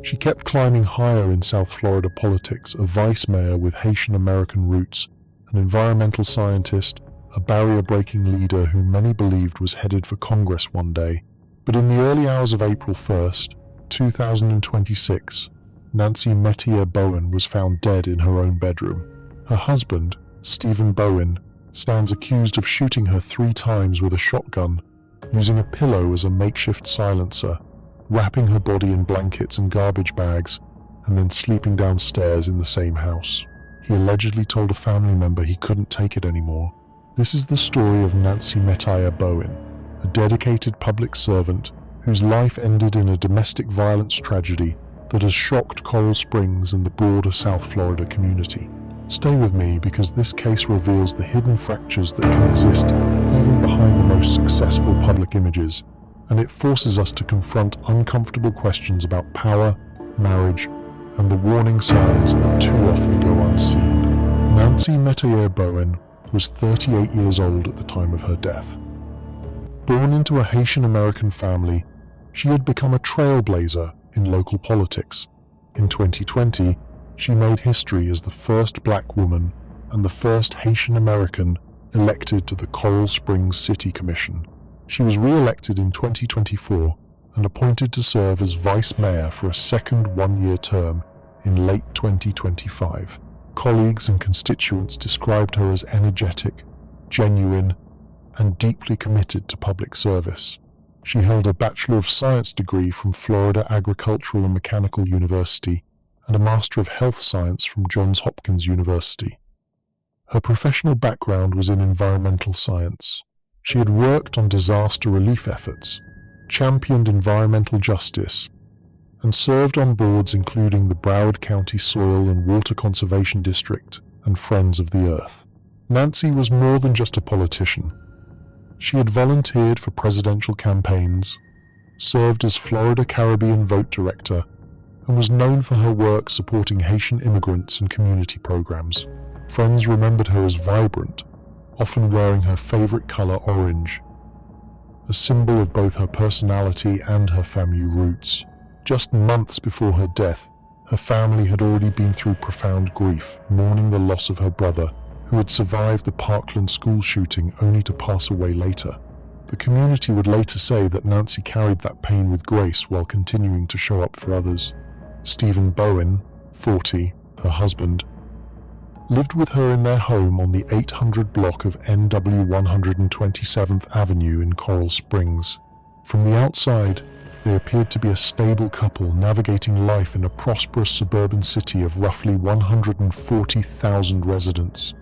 She kept climbing higher in South Florida politics, a vice mayor with Haitian American roots, an environmental scientist, a barrier-breaking leader who many believed was headed for Congress one day. But in the early hours of April 1st, 2026, Nancy Metier Bowen was found dead in her own bedroom. Her husband, Stephen Bowen, stands accused of shooting her 3 times with a shotgun, using a pillow as a makeshift silencer, wrapping her body in blankets and garbage bags, and then sleeping downstairs in the same house. He allegedly told a family member he couldn't take it anymore. This is the story of Nancy Metier Bowen, a dedicated public servant whose life ended in a domestic violence tragedy that has shocked Coral Springs and the broader South Florida community. Stay with me because this case reveals the hidden fractures that can exist even behind the most successful public images, and it forces us to confront uncomfortable questions about power, marriage, and the warning signs that too often go unseen. Nancy Metier Bowen was 38 years old at the time of her death. Born into a Haitian American family, she had become a trailblazer in local politics. In 2020, she made history as the first Black woman and the first Haitian American elected to the Coral Springs City Commission. She was re-elected in 2024 and appointed to serve as vice mayor for a second one-year term in late 2025. Colleagues and constituents described her as energetic, genuine, and deeply committed to public service. She held a Bachelor of Science degree from Florida Agricultural and Mechanical University and a Master of Health Science from Johns Hopkins University. Her professional background was in environmental science. She had worked on disaster relief efforts, championed environmental justice, and served on boards including the Broward County Soil and Water Conservation District and Friends of the Earth. Nancy was more than just a politician. She had volunteered for presidential campaigns, served as Florida Caribbean Vote Director, and was known for her work supporting Haitian immigrants and community programs. Friends remembered her as vibrant, often wearing her favorite color orange, a symbol of both her personality and her family roots. Just months before her death, her family had already been through profound grief, mourning the loss of her brother, who had survived the Parkland school shooting only to pass away later. The community would later say that Nancy carried that pain with grace while continuing to show up for others. Stephen Bowen, 40, her husband, lived with her in their home on the 800 block of NW 127th Avenue in Coral Springs. From the outside, they appeared to be a stable couple navigating life in a prosperous suburban city of roughly 140,000 residents.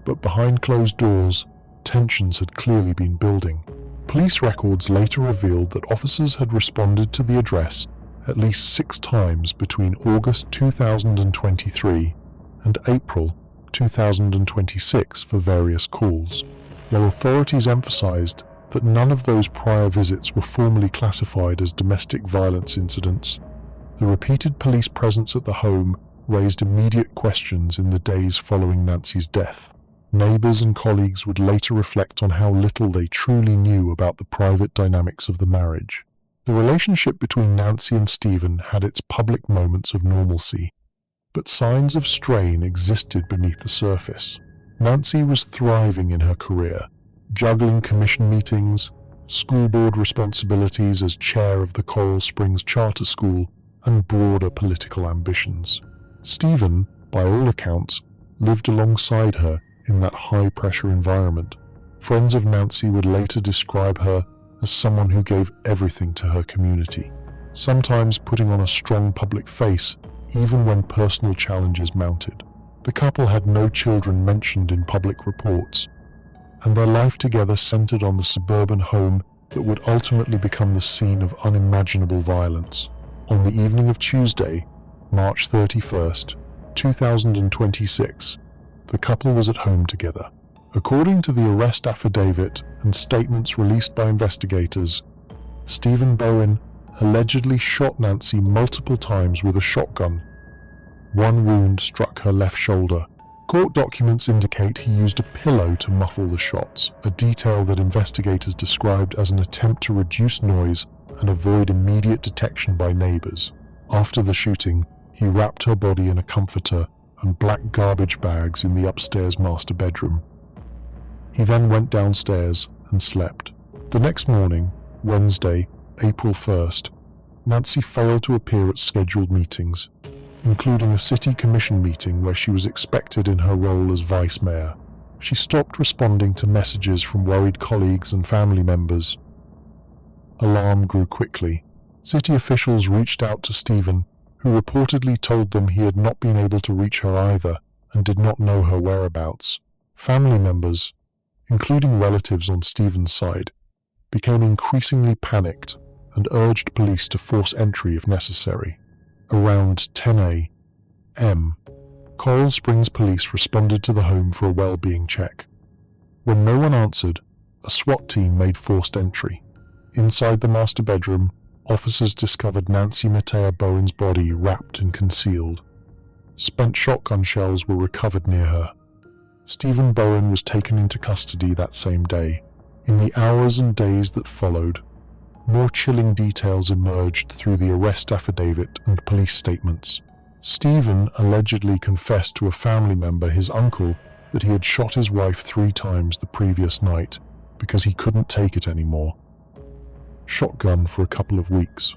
But behind closed doors, tensions had clearly been building. Police records later revealed that officers had responded to the address at least 6 times between August 2023 and April 2026 for various calls. While authorities emphasized that none of those prior visits were formally classified as domestic violence incidents, the repeated police presence at the home raised immediate questions in the days following Nancy's death. Neighbors and colleagues would later reflect on how little they truly knew about the private dynamics of the marriage. The relationship between Nancy and Stephen had its public moments of normalcy, but signs of strain existed beneath the surface. Nancy was thriving in her career, juggling commission meetings, school board responsibilities as chair of the Coral Springs Charter School, and broader political ambitions. Stephen, by all accounts, lived alongside her in that high-pressure environment. Friends of Nancy would later describe her as someone who gave everything to her community, sometimes putting on a strong public face even when personal challenges mounted. The couple had no children mentioned in public reports, and their life together centered on the suburban home that would ultimately become the scene of unimaginable violence. On the evening of Tuesday, March 31st, 2026, the couple was at home together. According to the arrest affidavit and statements released by investigators, Stephen Bowen allegedly shot Nancy multiple times with a shotgun. One wound struck her left shoulder. Court documents indicate he used a pillow to muffle the shots, a detail that investigators described as an attempt to reduce noise and avoid immediate detection by neighbors. After the shooting, he wrapped her body in a comforter and black garbage bags in the upstairs master bedroom. He then went downstairs and slept. The next morning, Wednesday, April 1st, Nancy failed to appear at scheduled meetings, including a city commission meeting where she was expected in her role as vice mayor. She stopped responding to messages from worried colleagues and family members. Alarm grew quickly. City officials reached out to Stephen, who reportedly told them he had not been able to reach her either and did not know her whereabouts. Family members, including relatives on Stephen's side, became increasingly panicked and urged police to force entry if necessary. Around 10 a.m., Coral Springs police responded to the home for a well-being check. When no one answered, a SWAT team made forced entry. Inside the master bedroom, officers discovered Nancy Matea Bowen's body wrapped and concealed. Spent shotgun shells were recovered near her. Stephen Bowen was taken into custody that same day. In the hours and days that followed, more chilling details emerged through the arrest affidavit and police statements. Stephen allegedly confessed to a family member, his uncle, that he had shot his wife 3 times the previous night because he couldn't take it anymore. Shotgun for a couple of weeks.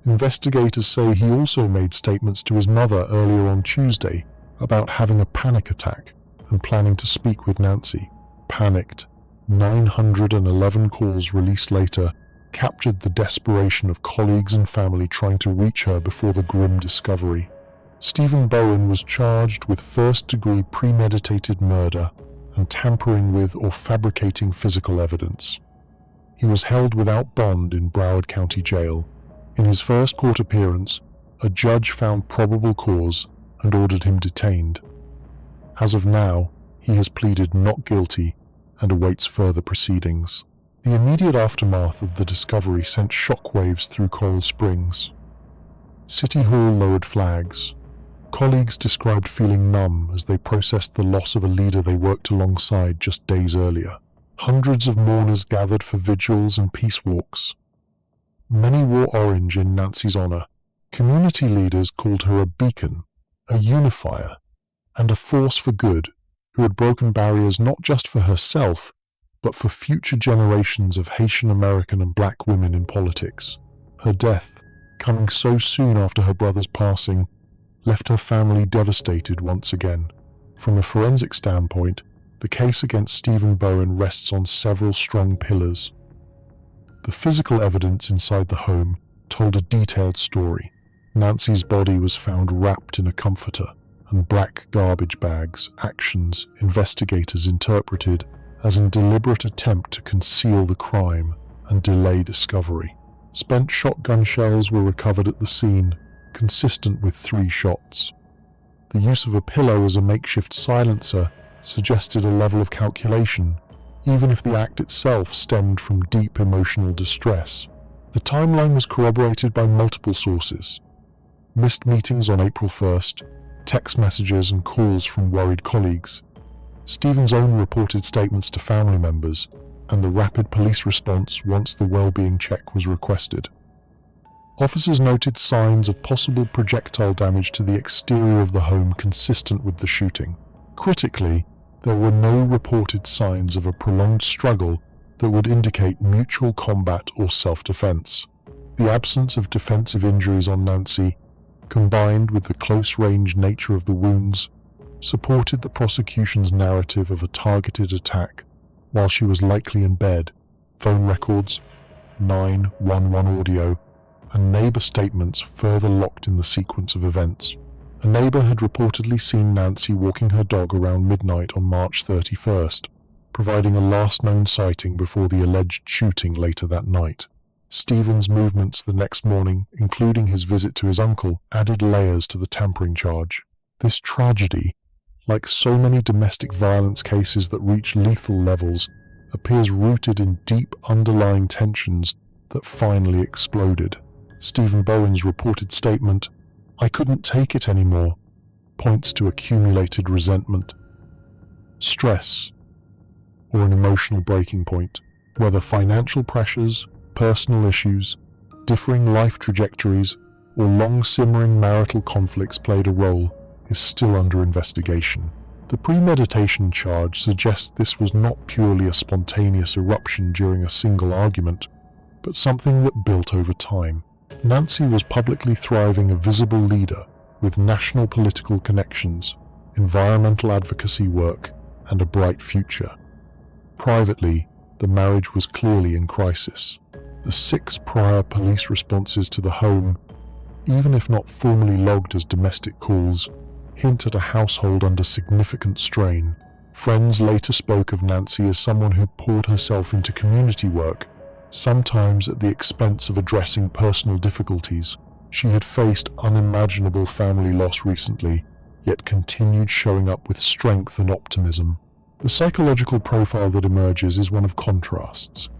Investigators say he also made statements to his mother earlier on Tuesday about having a panic attack and planning to speak with Nancy. Panicked, 911 calls released later captured the desperation of colleagues and family trying to reach her before the grim discovery. Stephen Bowen was charged with first-degree premeditated murder and tampering with or fabricating physical evidence. He was held without bond in Broward County Jail. In his first court appearance, a judge found probable cause and ordered him detained. As of now, he has pleaded not guilty and awaits further proceedings. The immediate aftermath of the discovery sent shockwaves through Coral Springs. City Hall lowered flags. Colleagues described feeling numb as they processed the loss of a leader they worked alongside just days earlier. Hundreds of mourners gathered for vigils and peace walks. Many wore orange in Nancy's honor. Community leaders called her a beacon, a unifier, and a force for good, who had broken barriers not just for herself, but for future generations of Haitian American and Black women in politics. Her death, coming so soon after her brother's passing, left her family devastated once again. From a forensic standpoint, the case against Stephen Bowen rests on several strong pillars. The physical evidence inside the home told a detailed story. Nancy's body was found wrapped in a comforter and black garbage bags, actions investigators interpreted as a deliberate attempt to conceal the crime and delay discovery. Spent shotgun shells were recovered at the scene, consistent with 3 shots. The use of a pillow as a makeshift silencer suggested a level of calculation, even if the act itself stemmed from deep emotional distress. The timeline was corroborated by multiple sources. Missed meetings on April 1st, text messages and calls from worried colleagues, Stephen's own reported statements to family members, and the rapid police response once the well-being check was requested. Officers noted signs of possible projectile damage to the exterior of the home consistent with the shooting. Critically, there were no reported signs of a prolonged struggle that would indicate mutual combat or self-defense. The absence of defensive injuries on Nancy, combined with the close-range nature of the wounds, supported the prosecution's narrative of a targeted attack while she was likely in bed. Phone records, 911 audio, and neighbor statements further locked in the sequence of events. A neighbor had reportedly seen Nancy walking her dog around midnight on March 31st, providing a last known sighting before the alleged shooting later that night. Stephen's movements the next morning, including his visit to his uncle, added layers to the tampering charge. This tragedy, like so many domestic violence cases that reach lethal levels, appears rooted in deep underlying tensions that finally exploded. Stephen Bowen's reported statement, "I couldn't take it anymore," points to accumulated resentment, stress, or an emotional breaking point. Whether financial pressures, personal issues, differing life trajectories, or long-simmering marital conflicts played a role is still under investigation. The premeditation charge suggests this was not purely a spontaneous eruption during a single argument, but something that built over time. Nancy was publicly thriving a visible leader with national political connections, environmental advocacy work, and a bright future. Privately, the marriage was clearly in crisis. The 6 prior police responses to the home, even if not formally logged as domestic calls, hint at a household under significant strain. Friends later spoke of Nancy as someone who poured herself into community work, sometimes at the expense of addressing personal difficulties. She had faced unimaginable family loss recently, yet continued showing up with strength and optimism. The psychological profile that emerges is one of contrasts.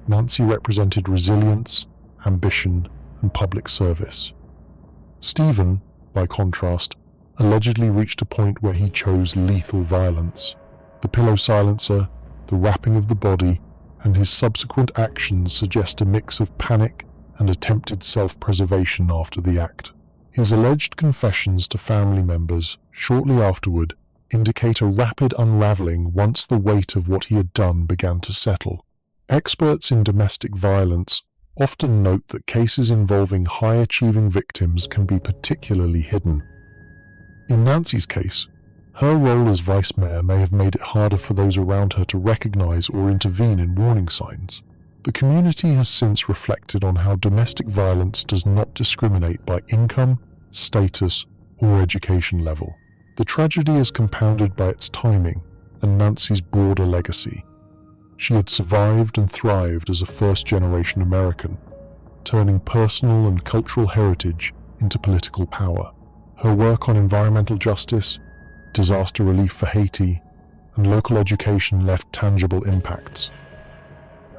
Nancy represented resilience, ambition, and public service. Stephen, by contrast, allegedly reached a point where he chose lethal violence. The pillow silencer, the wrapping of the body, and his subsequent actions suggest a mix of panic and attempted self-preservation after the act. His alleged confessions to family members shortly afterward indicate a rapid unraveling once the weight of what he had done began to settle. Experts in domestic violence often note that cases involving high-achieving victims can be particularly hidden. In Nancy's case, her role as vice mayor may have made it harder for those around her to recognize or intervene in warning signs. The community has since reflected on how domestic violence does not discriminate by income, status, or education level. The tragedy is compounded by its timing and Nancy's broader legacy. She had survived and thrived as a first-generation American, turning personal and cultural heritage into political power. Her work on environmental justice, disaster relief for Haiti, and local education left tangible impacts.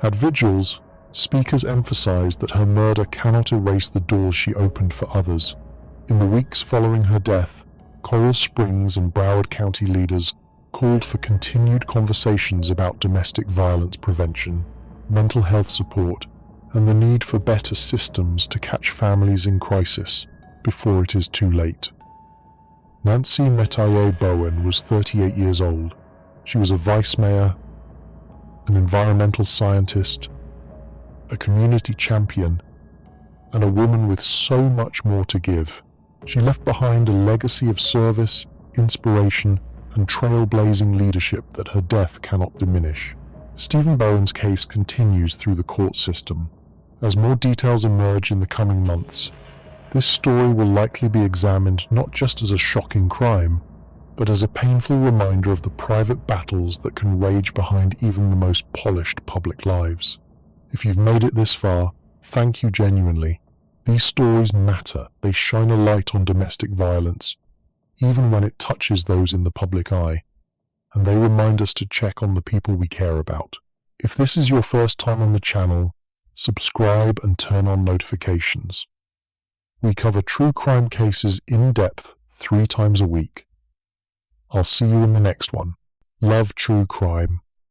At vigils, speakers emphasized that her murder cannot erase the doors she opened for others. In the weeks following her death, Coral Springs and Broward County leaders called for continued conversations about domestic violence prevention, mental health support, and the need for better systems to catch families in crisis before it is too late. Nancy Metayer Bowen was 38 years old. She was a vice mayor, an environmental scientist, a community champion, and a woman with so much more to give. She left behind a legacy of service, inspiration, and trailblazing leadership that her death cannot diminish. Stephen Bowen's case continues through the court system. As more details emerge in the coming months, this story will likely be examined not just as a shocking crime, but as a painful reminder of the private battles that can rage behind even the most polished public lives. If you've made it this far, thank you genuinely. These stories matter. They shine a light on domestic violence, even when it touches those in the public eye, and they remind us to check on the people we care about. If this is your first time on the channel, subscribe and turn on notifications. We cover true crime cases in depth 3 times a week. I'll see you in the next one. Love true crime.